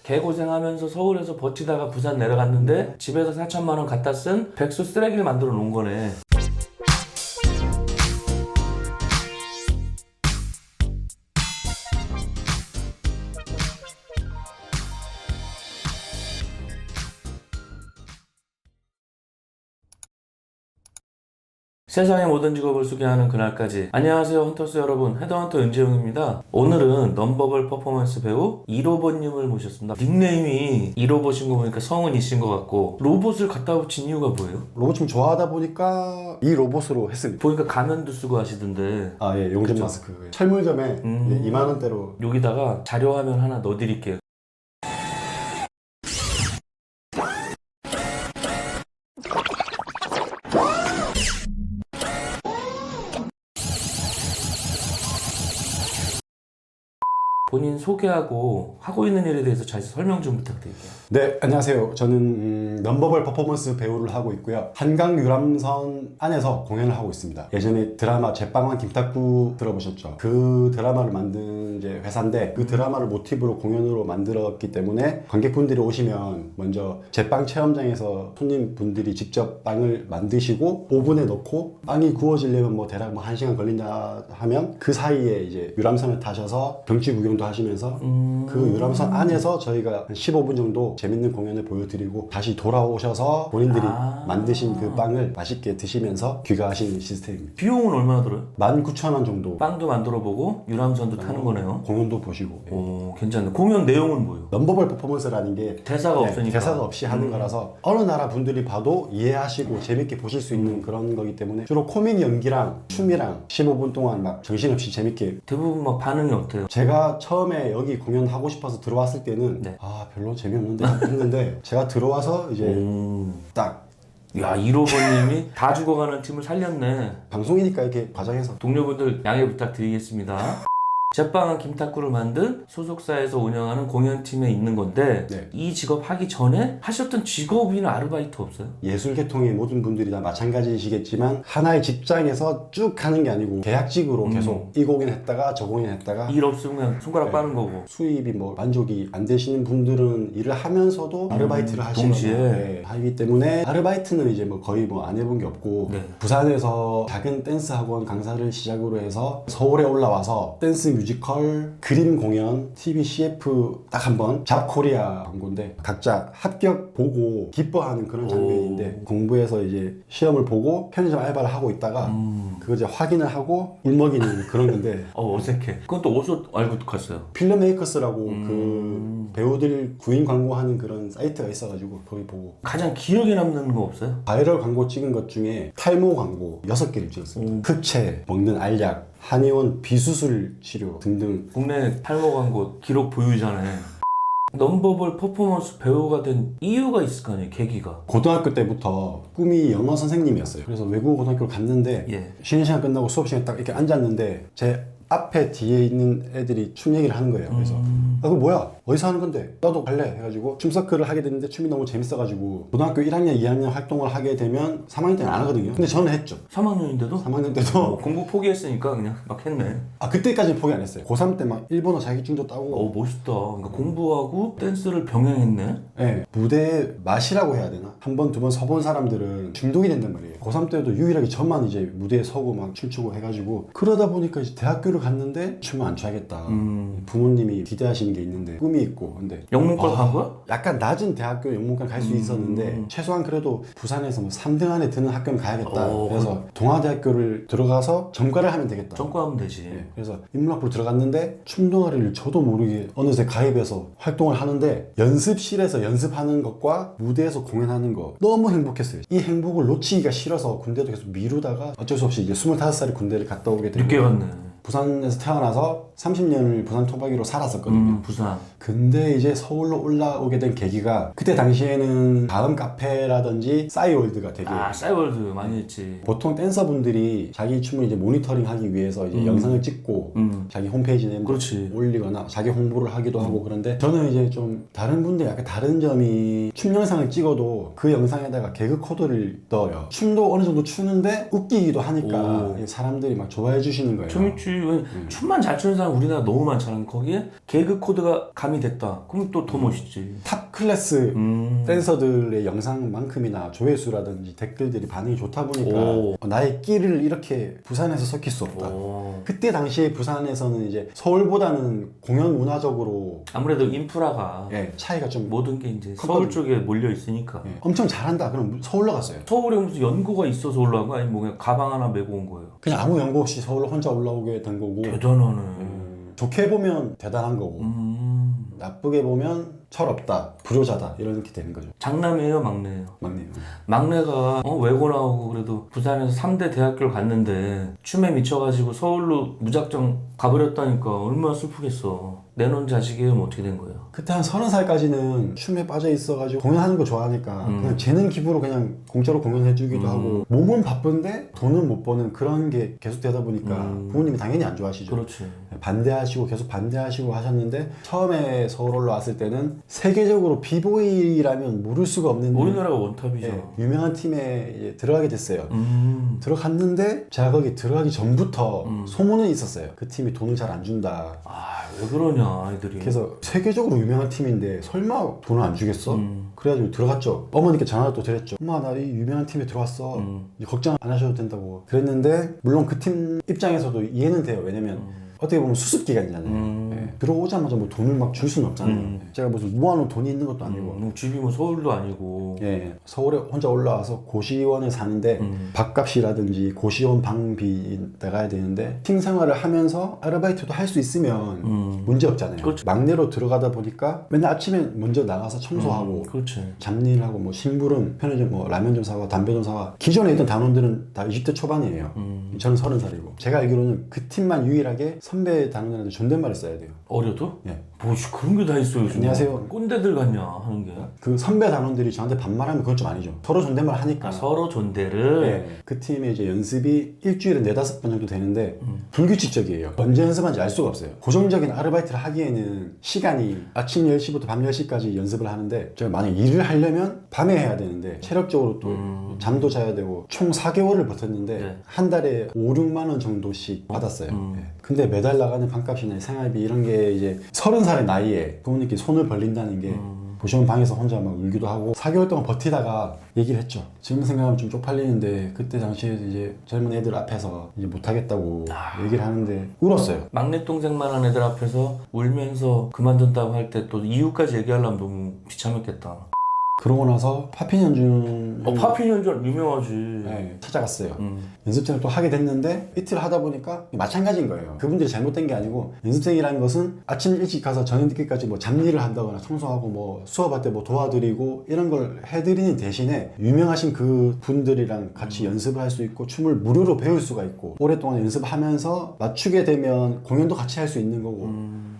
개고생하면서 서울에서 버티다가 부산 내려갔는데 집에서 4천만 원 갖다 쓴 백수 쓰레기를 만들어 놓은 거네. 세상의 모든 직업을 소개하는 그날까지. 안녕하세요 헌터스 여러분, 헤드헌터 은지영입니다. 오늘은 넘버블 퍼포먼스 배우 이로봇님을 모셨습니다. 닉네임이 이로봇인 거 보니까 성은 이신 것 같고, 로봇을 갖다 붙인 이유가 뭐예요? 로봇 좀 좋아하다 보니까 이 로봇으로 했습니다. 보니까 가면도 쓰고 하시던데. 아, 예, 용접 그쵸? 마스크. 철물점에 2만 원대로. 여기다가 자료 화면 하나 넣어드릴게요. 본인 소개하고 하고 있는 일에 대해서 잘 설명 좀 부탁드릴게요. 네, 안녕하세요. 저는 넘버블 퍼포먼스 배우를 하고 있고요. 한강 유람선 안에서 공연을 하고 있습니다. 예전에 드라마 제빵왕 김탁구 들어보셨죠? 그 드라마를 만든 이제 회사인데, 그 드라마를 모티브로 공연으로 만들었기 때문에 관객분들이 오시면 먼저 제빵 체험장에서 손님분들이 직접 빵을 만드시고 오븐에 넣고, 빵이 구워지려면 뭐 대략 뭐 1시간 걸린다 하면 그 사이에 이제 유람선을 타셔서 경치 구경도 하시면서 그 유람선 안에서 저희가 한 15분 정도 재밌는 공연을 보여드리고 다시 돌아오셔서 본인들이 만드신 그 빵을 맛있게 드시면서 귀가하시는 시스템입니다. 비용은 얼마나 들어요? 19,000원 정도. 빵도 만들어보고 유람선도 타는 거네요. 공연도 보시고. 예. 오, 괜찮네. 공연 내용은 뭐예요? 넘버블 퍼포먼스라는 게 대사가 네, 없으니까. 대사가 없이 하는 거라서 어느 나라 분들이 봐도 이해하시고 재밌게 보실 수 있는 그런 거기 때문에 주로 코믹 연기랑 춤이랑 15분 동안 막 정신없이 재밌게. 대부분 막 반응이 어때요? 제가 처음에 여기 공연하고 싶어서 들어왔을 때는 네. 아 별로 재미없는데 했는데 제가 들어와서 이제 딱 야, 이로버님이 다 죽어가는 팀을 살렸네. 방송이니까 이렇게 과정에서 동료분들 양해 부탁드리겠습니다. 제빵왕 김탁구를 만든 소속사에서 운영하는 공연팀에 있는 건데, 네. 이 직업 하기 전에 하셨던 직업이나 아르바이트 없어요? 예술계통의 모든 분들이 다 마찬가지시겠지만 하나의 직장에서 쭉 하는 게 아니고 계약직으로 계속 이 공연 했다가 저 공연 했다가 일 없으면 그냥 손가락 빠는 거고. 수입이 뭐 만족이 안 되시는 분들은 일을 하면서도 아르바이트를 하시거나 동시에? 하기 때문에 아르바이트는 이제 뭐 거의 뭐 안 해본 게 없고 네. 부산에서 작은 댄스 학원 강사를 시작으로 해서 서울에 올라와서 댄스 뮤지컬, 그림 공연, TV CF 딱 한 번, 잡코리아 광고인데 각자 합격 보고 기뻐하는 그런 장면인데, 공부해서 이제 시험을 보고 편의점 알바를 하고 있다가 그거 이제 확인을 하고 울먹이는 그런 건데 어색해. 그건 또 어디서 알고 갔어요? 필름 메이커스라고 그 배우들 구인 광고하는 그런 사이트가 있어가지고 거기 보고 가장 기억에 남는 거 없어요? 바이럴 광고 찍은 것 중에 탈모 광고 6개를 찍었습니다. 흑채, 먹는 알약, 한의원 비수술 치료 등등. 국내 탈모 광고 기록 보유자네. 넘버블 퍼포먼스 배우가 된 이유가 있을 거 아니에요, 계기가. 고등학교 때부터 꿈이 영어 선생님이었어요. 그래서 외국어 고등학교를 갔는데 예. 쉬는 시간 끝나고 수업 시간에 딱 이렇게 앉았는데 제 앞에 뒤에 있는 애들이 춤 얘기를 하는 거예요. 그래서 아, 그거 뭐야? 어디서 하는 건데? 나도 갈래 해가지고 춤 서클을 하게 됐는데 춤이 너무 재밌어가지고 고등학교 1학년, 2학년 활동을 하게 되면 3학년 때는 안 하거든요. 근데 저는 했죠. 3학년인데도? 3학년 때도 공부 포기했으니까 그냥 막 했네. 아 그때까지는 포기 안 했어요. 고3 때 막 일본어 자격증도 따고 멋있다. 그러니까 공부하고 댄스를 병행했네. 네, 무대 맛이라고 해야 되나? 한 번, 두 번 서본 사람들은 중독이 된단 말이에요. 고3 때도 유일하게 저만 이제 무대에 서고 막 춤추고 해가지고 그러다 보니까 이제 대학교를 갔는데 춤을 안 춰야겠다. 부모님이 기대하시는 게 있는데 꿈이 있고 근데 영문과 간 거야? 약간 낮은 대학교 영문과 갈 수 있었는데 최소한 그래도 부산에서 뭐 3등 안에 드는 학교는 가야겠다. 그래서 동아대학교를 들어가서 전과를 하면 되겠다. 전과하면 되지. 네, 그래서 인문학부로 들어갔는데 춤동아리를 저도 모르게 어느새 가입해서 활동을 하는데 연습실에서 연습하는 것과 무대에서 공연하는 거 너무 행복했어요. 이 행복을 놓치기가 싫어서 군대도 계속 미루다가 어쩔 수 없이 이제 25살에 군대를 갔다 오게 되고 늦게 갔네. 부산에서 태어나서 30년을 부산 토박이로 살았었거든요. 부산. 근데 이제 서울로 올라오게 된 계기가 그때 당시에는 다음 카페라든지 싸이월드가 되게 싸이월드 많이 했지. 보통 댄서분들이 자기 춤을 이제 모니터링 하기 위해서 이제 영상을 찍고 자기 홈페이지에 뭐 그렇지. 올리거나 자기 홍보를 하기도 하고 그런데 저는 이제 좀 다른 분들 약간 다른 점이 춤 영상을 찍어도 그 영상에다가 개그 코드를 넣어요. 춤도 어느 정도 추는데 웃기기도 하니까 사람들이 막 좋아해 주시는 거예요. 춤이 춤만 잘 추는 사람 우리나라 너무 많잖아. 거기에 개그 코드가 가미됐다. 그럼 또 더 멋있지. 탑 클래스 댄서들의 영상만큼이나 조회수라든지 댓글들이 반응이 좋다 보니까 오. 나의 끼를 이렇게 부산에서 섞일 수 없다. 오. 그때 당시에 부산에서는 이제 서울보다는 공연 문화적으로 아무래도 인프라가 차이가 좀 모든 게 이제 컸거든요. 서울 쪽에 몰려 있으니까. 엄청 잘한다. 그럼 서울로 갔어요. 서울에 무슨 연고가 있어서 올라간 거 아니면 뭐 그냥 가방 하나 메고 온 거예요? 그냥 아무 연구 없이 서울로 혼자 올라오게 된 거고. 대단하네. 좋게 보면 대단한 거고 나쁘게 보면 철없다, 불효자다 이렇게 되는 거죠. 장남이에요, 막내예요? 막내요. 막내가 외고 나오고 그래도 부산에서 3대 대학교를 갔는데 춤에 미쳐가지고 서울로 무작정 가버렸다니까 얼마나 슬프겠어. 내놓은 자식이에요? 뭐 어떻게 된 거예요? 그때 한 30살까지는 춤에 빠져 있어가지고 공연하는 거 좋아하니까 그냥 재능 기부로 그냥 공짜로 공연해주기도 하고 몸은 바쁜데 돈은 못 버는 그런 게 계속 되다 보니까 부모님이 당연히 안 좋아하시죠. 그렇지. 반대하시고 계속 반대하시고 하셨는데 처음에 서울 올라왔을 때는 세계적으로 비보이라면 모를 수가 없는 우리나라가 원탑이죠. 유명한 팀에 이제 들어가게 됐어요. 들어갔는데 제가 거기 들어가기 전부터 소문은 있었어요. 그 팀이 돈을 잘 안 준다. 왜 그러냐 아이들이. 그래서 세계적으로 유명한 팀인데 설마 돈을 안 주겠어? 그래가지고 들어갔죠. 어머니께 전화를 또 드렸죠. 엄마 나 이 유명한 팀에 들어왔어. 이제 걱정 안 하셔도 된다고 그랬는데 물론 그 팀 입장에서도 이해는 돼요. 왜냐면 어떻게 보면 수습 기간이잖아요. 들어오자마자 뭐 돈을 막 줄 수는 없잖아요. 제가 무슨 모아놓은 돈이 있는 것도 아니고. 집이 뭐 서울도 아니고. 서울에 혼자 올라와서 고시원에 사는데 밥값이라든지 고시원 방비 나가야 되는데 팀 생활을 하면서 아르바이트도 할 수 있으면 문제 없잖아요. 그렇죠. 막내로 들어가다 보니까 맨날 아침에 먼저 나가서 청소하고 그렇지. 잡일하고 뭐 심부름 편의점 뭐 라면 좀 사와 담배 좀 사와. 기존에 있던 단원들은 다 20대 초반이에요. 저는 30살이고 제가 알기로는 그 팀만 유일하게 선배 단원들한테 존댓말을 써야 돼요. 어려도? 예. 뭐 그런 게 다 있어요 요즘. 안녕하세요. 꼰대들 같냐 하는 게. 그 선배 단원들이 저한테 반말하면 그건 좀 아니죠. 서로 존댓말 하니까. 서로 존대를. 그 팀의 이제 연습이 일주일에 4-5번 정도 되는데 불규칙적이에요. 언제 연습하는지 알 수가 없어요. 고정적인 아르바이트를 하기에는 시간이 아침 10시부터 밤 10시까지 연습을 하는데 제가 만약 일을 하려면 밤에 해야 되는데 체력적으로 또 잠도 자야 되고 총 4개월을 버텼는데 한 달에 5-6만 원 정도씩 받았어요. 근데 매달 나가는 반값이나 생활비 이런 게 이제 30살의 나이에 부모님께 손을 벌린다는 게 고시원 방에서 혼자 막 울기도 하고 4개월 동안 버티다가 얘기를 했죠. 지금 생각하면 좀 쪽팔리는데 그때 당시에 이제 젊은 애들 앞에서 이제 못하겠다고 얘기를 하는데 울었어요. 막내 동생만한 애들 앞에서 울면서 그만둔다고 할 때 또 이유까지 얘기하려면 너무 비참했겠다. 그러고 나서 파핀 연주는 파핀 연주 유명하지. 찾아갔어요. 연습생을 또 하게 됐는데 이틀 하다 보니까 마찬가지인 거예요. 그분들이 잘못된 게 아니고 연습생이라는 것은 아침 일찍 가서 저녁 늦게까지 뭐 잡일을 한다거나 청소하고 뭐 수업할 때 뭐 도와드리고 이런 걸 해드리는 대신에 유명하신 그 분들이랑 같이 연습을 할 수 있고 춤을 무료로 배울 수가 있고 오랫동안 연습하면서 맞추게 되면 공연도 같이 할 수 있는 거고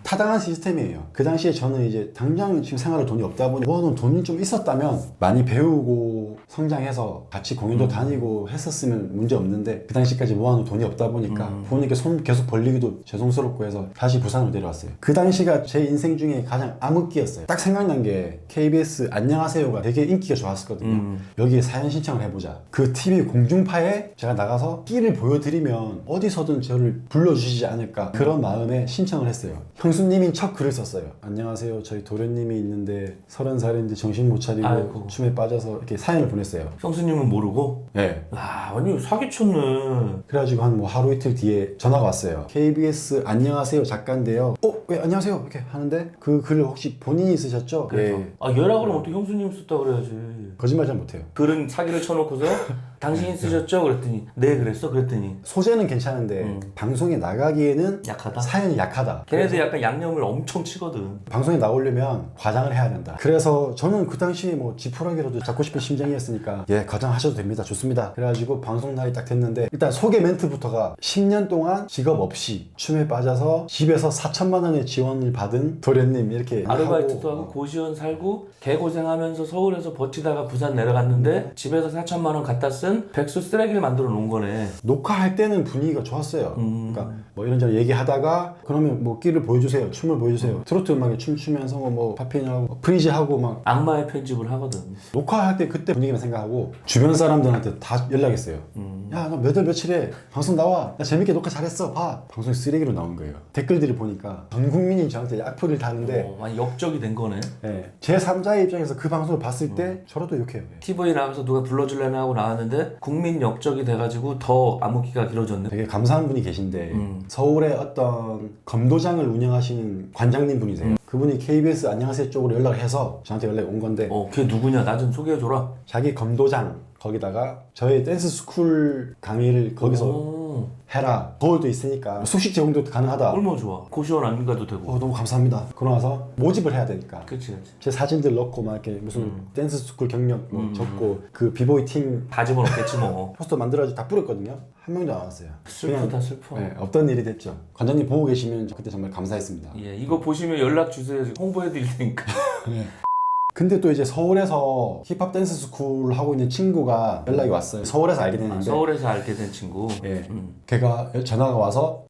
타당한 시스템이에요. 그 당시에 저는 이제 당장 지금 생활에 돈이 없다 보니 모아놓은 돈이 좀 있었다면 많이 배우고 성장해서 같이 공연도 다니고 했었으면 문제 없는데 그 당시까지 모아놓은 돈이 없다 보니까 부모님께 손 계속 벌리기도 죄송스럽고 해서 다시 부산으로 내려왔어요. 그 당시가 제 인생 중에 가장 암흑기였어요. 딱 생각난 게 KBS 안녕하세요가 되게 인기가 좋았었거든요. 여기에 사연 신청을 해보자. 그 TV 공중파에 제가 나가서 끼를 보여드리면 어디서든 저를 불러주시지 않을까 그런 마음에 신청을 했어요. 형수님인 척 글을 썼어요. 안녕하세요. 저희 도련님이 있는데 30살인데 정신 못 차리고 아이고. 춤에 빠져서 이렇게 사연을 보냈어요. 형수님은 모르고? 네. 완전 사기쳤네. 그래가지고 한 뭐 하루 이틀 뒤에 전화가 왔어요. KBS 안녕하세요 작가인데요. 왜 안녕하세요 이렇게 하는데 그 글을 혹시 본인이 쓰셨죠? 그래서 얘라 그러면 어떻게 형수님 썼다 그래야지. 거짓말 잘 못해요. 글은 사기를 쳐놓고서 당신이 쓰셨죠? 그랬더니 네 그랬어? 그랬더니 소재는 괜찮은데 방송에 나가기에는 약하다? 사연이 약하다. 걔네들 약간 양념을 엄청 치거든. 방송에 나오려면 과장을 해야 된다. 그래서 저는 그 당시에 뭐 지푸라기라도 잡고 싶은 심정이었으니까 과장하셔도 됩니다. 좋습니다. 그래가지고 방송 날이 딱 됐는데 일단 소개 멘트부터가 10년 동안 직업 없이 춤에 빠져서 집에서 4천만 원의 지원을 받은 도련님 이렇게 아르바이트도 하고 고시원 살고 개고생하면서 서울에서 버티다가 부산 내려갔는데 집에서 4천만 원 갖다 쓴 같은 백수 쓰레기를 만들어 놓은 거네. 녹화할 때는 분위기가 좋았어요. 그러니까 뭐 이런저런 얘기하다가 그러면 뭐 끼를 보여주세요, 춤을 보여주세요. 트로트 음악에 춤추면서 뭐 팝핀하고 프리즈하고 막 악마의 편집을 하거든. 녹화할 때 그때 분위기만 생각하고 주변 사람들한테 다 연락했어요. 야, 너 몇 월 며칠에 방송 나와. 나 재밌게 녹화 잘했어. 봐. 방송이 쓰레기로 나온 거예요. 댓글들을 보니까 전 국민이 저한테 악플을 다는데 많이 역적이 된 거네. 제 3자의 입장에서 그 방송을 봤을 때 저라도 욕해요. TV에 나가서 누가 불러주려나 하고 나왔는데 국민 역적이 돼가지고 더 암흑기가 길어졌네. 되게 감사한 분이 계신데 서울에 어떤 검도장을 운영하시는 관장님 분이세요. 그분이 KBS 안녕하세요 쪽으로 연락을 해서 저한테 연락이 온 건데 걔 누구냐? 나 좀 소개해줘라. 자기 검도장 거기다가 저의 댄스 스쿨 강의를 거기서 해라. 거울도 있으니까 숙식 제공도 가능하다. 얼마나 좋아. 고시원 안 가도 되고. 너무 감사합니다. 그러고 나서 모집을 해야 되니까 그치. 제 사진들 넣고 막 이렇게 무슨 댄스 스쿨 경력 뭐 적고 그 비보이 팀 다 집어넣겠지 뭐. 포스터 만들어가지고 다 뿌렸거든요. 한 명도 안 왔어요. 슬프다 슬퍼. 없던 일이 됐죠. 관장님 보고 계시면 그때 정말 감사했습니다. 예, 이거 보시면 연락 주세요. 홍보해드릴 테니까. 근데 또 이제 서울에서 힙합 댄스 스쿨 하고 있는 친구가 연락이 왔어요. 서울에서 알게 됐는데 서울에서 알게 된 친구. 예. 걔가 전화가 와서